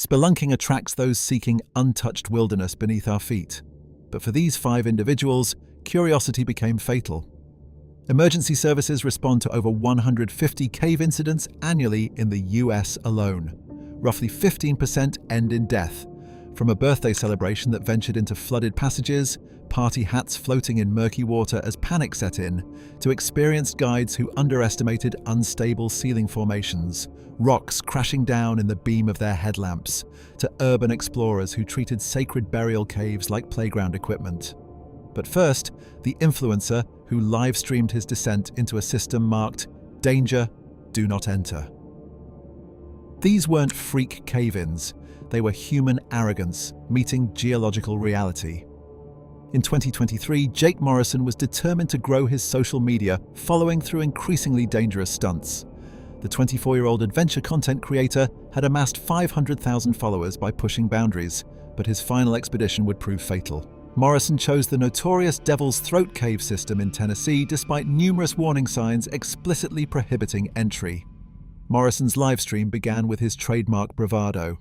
Spelunking attracts those seeking untouched wilderness beneath our feet. But for these 5 individuals, curiosity became fatal. Emergency services respond to over 150 cave incidents annually in the US alone. Roughly 15% end in death, from a birthday celebration that ventured into flooded passages, party hats floating in murky water as panic set in, to experienced guides who underestimated unstable ceiling formations, rocks crashing down in the beam of their headlamps, to urban explorers who treated sacred burial caves like playground equipment. But first, the influencer who live-streamed his descent into a system marked "Danger, Do Not Enter." These weren't freak cave-ins, they were human arrogance meeting geological reality. In 2023, Jake Morrison was determined to grow his social media, following through increasingly dangerous stunts. The 24-year-old adventure content creator had amassed 500,000 followers by pushing boundaries, but his final expedition would prove fatal. Morrison chose the notorious Devil's Throat cave system in Tennessee despite numerous warning signs explicitly prohibiting entry. Morrison's livestream began with his trademark bravado.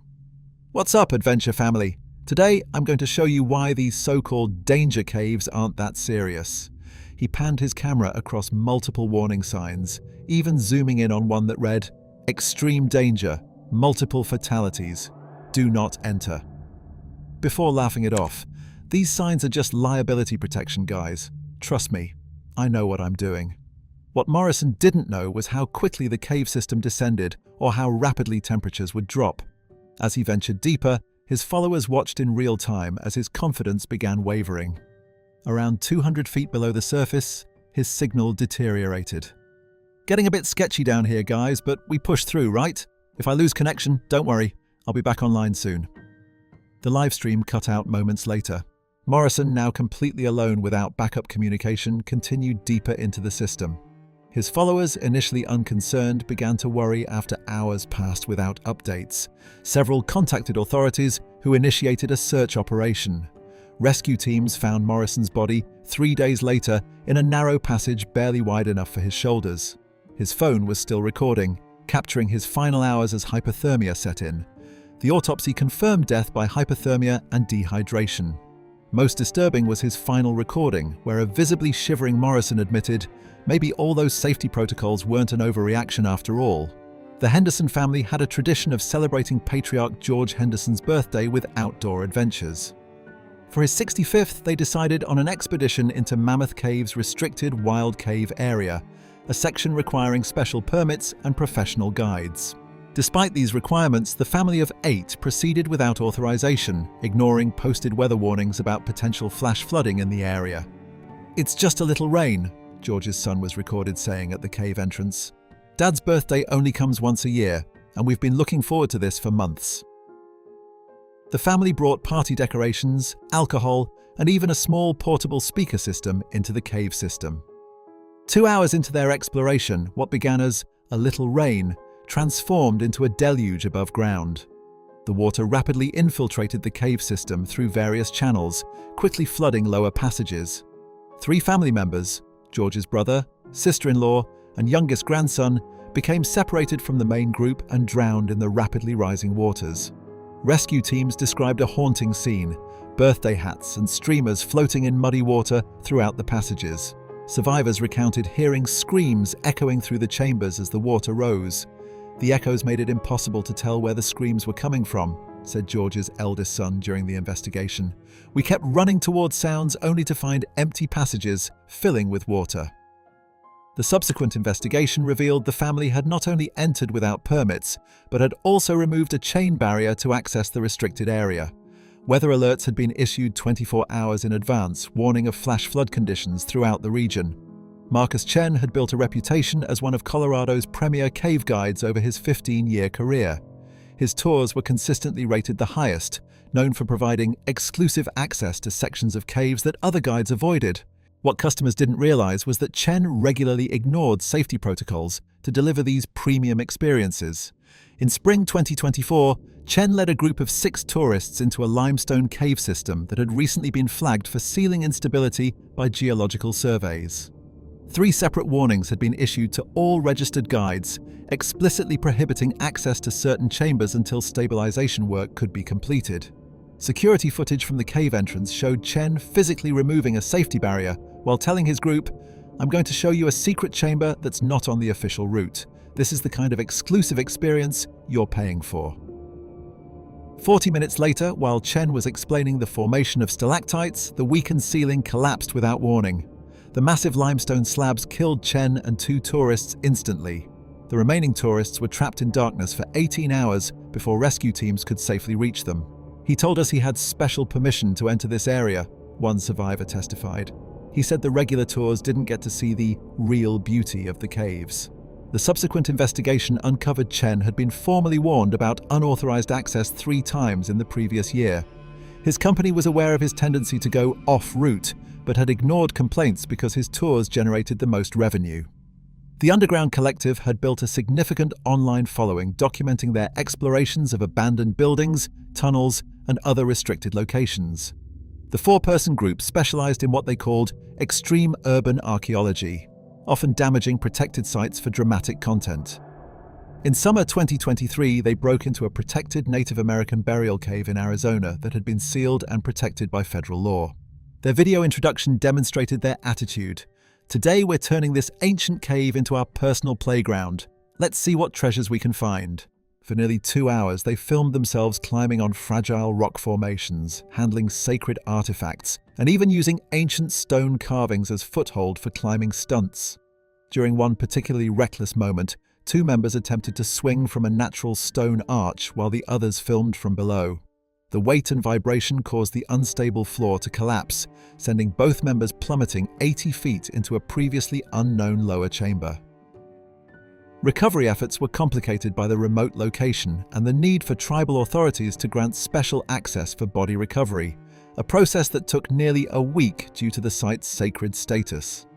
"What's up, adventure family? Today, I'm going to show you why these so-called danger caves aren't that serious." He panned his camera across multiple warning signs, even zooming in on one that read, "Extreme danger, multiple fatalities, do not enter." Before laughing it off, "These signs are just liability protection, guys. Trust me, I know what I'm doing." What Morrison didn't know was how quickly the cave system descended or how rapidly temperatures would drop. As he ventured deeper, his followers watched in real time as his confidence began wavering. Around 200 feet below the surface, his signal deteriorated. "Getting a bit sketchy down here, guys, but we push through, right? If I lose connection, don't worry, I'll be back online soon." The livestream cut out moments later. Morrison, now completely alone without backup communication, continued deeper into the system. His followers, initially unconcerned, began to worry after hours passed without updates. Several contacted authorities, who initiated a search operation. Rescue teams found Morrison's body 3 days later in a narrow passage barely wide enough for his shoulders. His phone was still recording, capturing his final hours as hypothermia set in. The autopsy confirmed death by hypothermia and dehydration. Most disturbing was his final recording, where a visibly shivering Morrison admitted, maybe all those safety protocols weren't an overreaction after all. The Henderson family had a tradition of celebrating patriarch George Henderson's birthday with outdoor adventures. For his 65th, they decided on an expedition into Mammoth Cave's restricted wild cave area, a section requiring special permits and professional guides. Despite these requirements, the family of 8 proceeded without authorization, ignoring posted weather warnings about potential flash flooding in the area. "It's just a little rain," George's son was recorded saying at the cave entrance. "Dad's birthday only comes once a year, and we've been looking forward to this for months." The family brought party decorations, alcohol, and even a small portable speaker system into the cave system. 2 hours into their exploration, what began as a little rain transformed into a deluge above ground. The water rapidly infiltrated the cave system through various channels, quickly flooding lower passages. 3 family members, George's brother, sister-in-law, and youngest grandson, became separated from the main group and drowned in the rapidly rising waters. Rescue teams described a haunting scene, birthday hats and streamers floating in muddy water throughout the passages. Survivors recounted hearing screams echoing through the chambers as the water rose. "The echoes made it impossible to tell where the screams were coming from," said George's eldest son during the investigation. "We kept running towards sounds only to find empty passages filling with water." The subsequent investigation revealed the family had not only entered without permits, but had also removed a chain barrier to access the restricted area. Weather alerts had been issued 24 hours in advance, warning of flash flood conditions throughout the region. Marcus Chen had built a reputation as one of Colorado's premier cave guides over his 15-year career. His tours were consistently rated the highest, known for providing exclusive access to sections of caves that other guides avoided. What customers didn't realize was that Chen regularly ignored safety protocols to deliver these premium experiences. In spring 2024, Chen led a group of 6 tourists into a limestone cave system that had recently been flagged for ceiling instability by geological surveys. 3 separate warnings had been issued to all registered guides, explicitly prohibiting access to certain chambers until stabilization work could be completed. Security footage from the cave entrance showed Chen physically removing a safety barrier while telling his group, "I'm going to show you a secret chamber that's not on the official route. This is the kind of exclusive experience you're paying for." 40 minutes later, while Chen was explaining the formation of stalactites, the weakened ceiling collapsed without warning. The massive limestone slabs killed Chen and 2 tourists instantly. The remaining tourists were trapped in darkness for 18 hours before rescue teams could safely reach them. "He told us he had special permission to enter this area," one survivor testified. He said the regular tours didn't get to see the real beauty of the caves. The subsequent investigation uncovered Chen had been formally warned about unauthorized access 3 times in the previous year. His company was aware of his tendency to go off-route, but had ignored complaints because his tours generated the most revenue. The Underground Collective had built a significant online following documenting their explorations of abandoned buildings, tunnels, and other restricted locations. The 4-person group specialized in what they called extreme urban archaeology, often damaging protected sites for dramatic content. In summer 2023, they broke into a protected Native American burial cave in Arizona that had been sealed and protected by federal law. Their video introduction demonstrated their attitude. "Today we're turning this ancient cave into our personal playground. Let's see what treasures we can find." For nearly 2 hours, they filmed themselves climbing on fragile rock formations, handling sacred artifacts, and even using ancient stone carvings as foothold for climbing stunts. During one particularly reckless moment, 2 members attempted to swing from a natural stone arch while the others filmed from below. The weight and vibration caused the unstable floor to collapse, sending both members plummeting 80 feet into a previously unknown lower chamber. Recovery efforts were complicated by the remote location and the need for tribal authorities to grant special access for body recovery, a process that took nearly a week due to the site's sacred status.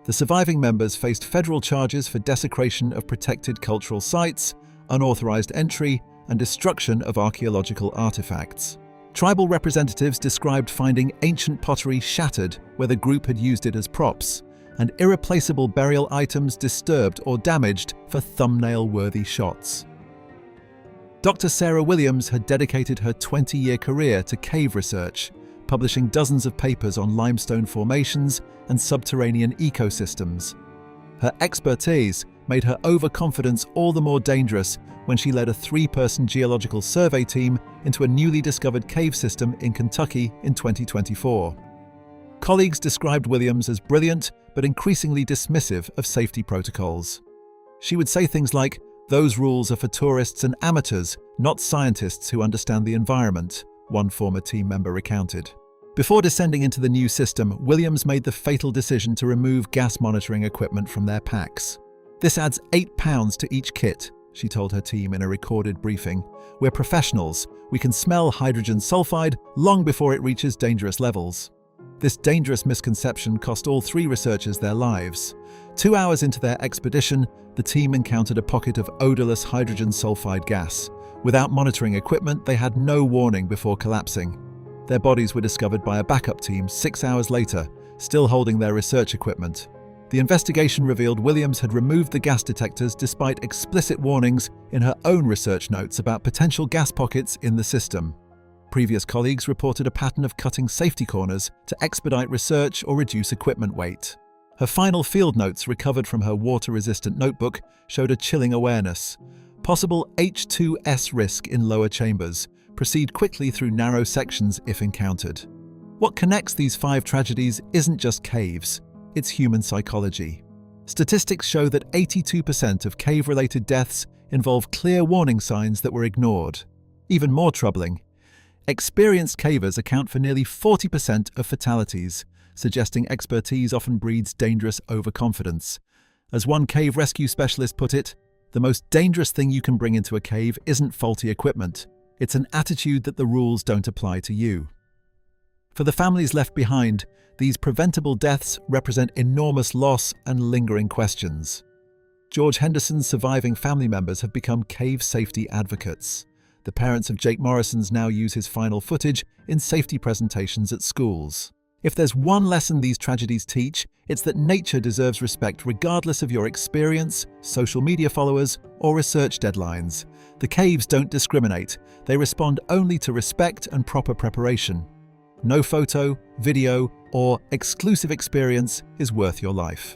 The surviving members faced federal charges for desecration of protected cultural sites, unauthorized entry, and destruction of archaeological artifacts. Tribal representatives described finding ancient pottery shattered where the group had used it as props, and irreplaceable burial items disturbed or damaged for thumbnail-worthy shots. Dr. Sarah Williams had dedicated her 20-year career to cave research, publishing dozens of papers on limestone formations and subterranean ecosystems. Her expertise made her overconfidence all the more dangerous when she led a 3-person geological survey team into a newly discovered cave system in Kentucky in 2024. Colleagues described Williams as brilliant but increasingly dismissive of safety protocols. She would say things like, "Those rules are for tourists and amateurs, not scientists who understand the environment," one former team member recounted. Before descending into the new system, Williams made the fatal decision to remove gas monitoring equipment from their packs. "This adds 8 pounds to each kit," she told her team in a recorded briefing. "We're professionals. We can smell hydrogen sulfide long before it reaches dangerous levels." This dangerous misconception cost all 3 researchers their lives. 2 hours into their expedition, the team encountered a pocket of odorless hydrogen sulfide gas. Without monitoring equipment, they had no warning before collapsing. Their bodies were discovered by a backup team 6 hours later, still holding their research equipment. The investigation revealed Williams had removed the gas detectors despite explicit warnings in her own research notes about potential gas pockets in the system. Previous colleagues reported a pattern of cutting safety corners to expedite research or reduce equipment weight. Her final field notes recovered from her water-resistant notebook showed a chilling awareness. Possible H2S risk in lower chambers. Proceed quickly through narrow sections if encountered. What connects these 5 tragedies isn't just caves, it's human psychology. Statistics show that 82% of cave-related deaths involve clear warning signs that were ignored. Even more troubling, experienced cavers account for nearly 40% of fatalities, suggesting expertise often breeds dangerous overconfidence. As one cave rescue specialist put it, "The most dangerous thing you can bring into a cave isn't faulty equipment. It's an attitude that the rules don't apply to you." For the families left behind, these preventable deaths represent enormous loss and lingering questions. George Henderson's surviving family members have become cave safety advocates. The parents of Jake Morrison's now use his final footage in safety presentations at schools. If there's one lesson these tragedies teach, it's that nature deserves respect regardless of your experience, social media followers, or research deadlines. The caves don't discriminate. They respond only to respect and proper preparation. No photo, video, or exclusive experience is worth your life.